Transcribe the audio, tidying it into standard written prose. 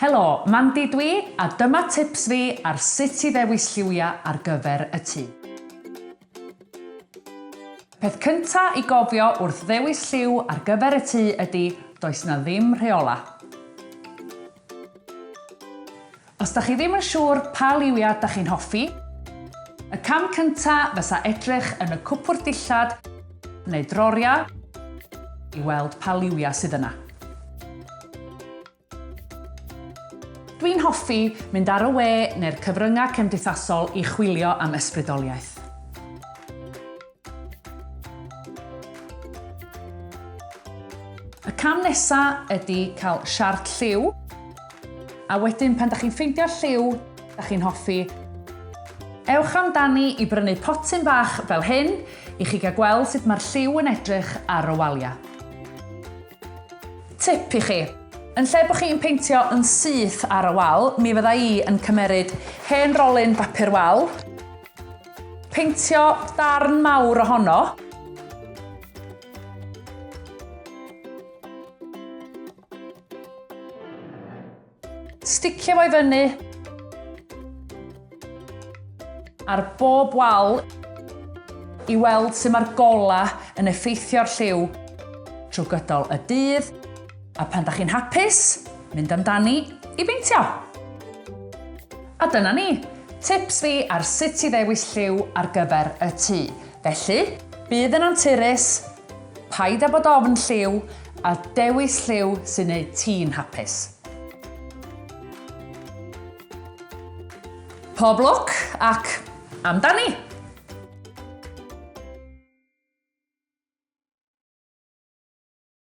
Helo, Mandy dwi, a dyma tips fi ar sut i ddewis lliwiau ar gyfer y tŷ. Peth cynta i gofio wrth ddewis lliw ar gyfer y tŷ ydy does na ddim rheola. Os da chi ddim yn siŵr pa liwiau da chi'n hoffi, y cam cynta fysa edrych yn y cwpwr dillad neu droriau i weld pa liwiau sydd yna. Dwi'n hoffi mynd ar y we neu'r cyfryngau cymdeithasol i chwilio am ysbrydoliaeth. Y cam nesaf ydy cael siart lliw, a wedyn pan da chi'n ffeindio lliw da chi'n hoffi, ewch amdani i brynu potyn bach fel hyn i chi gael gweld sut mae'r lliw yn edrych ar y waliau. Tip i chi. Yn lle bod chi'n peintio yn syth ar y wal, mi fydda i yn cymeryd hen rolyn papur wal, peintio darn mawr ohono, sticio fo i fyny ar bob wal i weld sut mae'r gola yn effeithio'r lliw trwy gydol y dydd. A pan da chi'n hapus, mynd amdani i beintio. A dyna ni, tips fi ar sut i ddewis lliw ar gyfer y tŷ. Felly, bydd yn anturus, paid â bod ofn lliw, a dewis lliw sy'n gwneud ti'n hapus. Pob lwc ac amdani!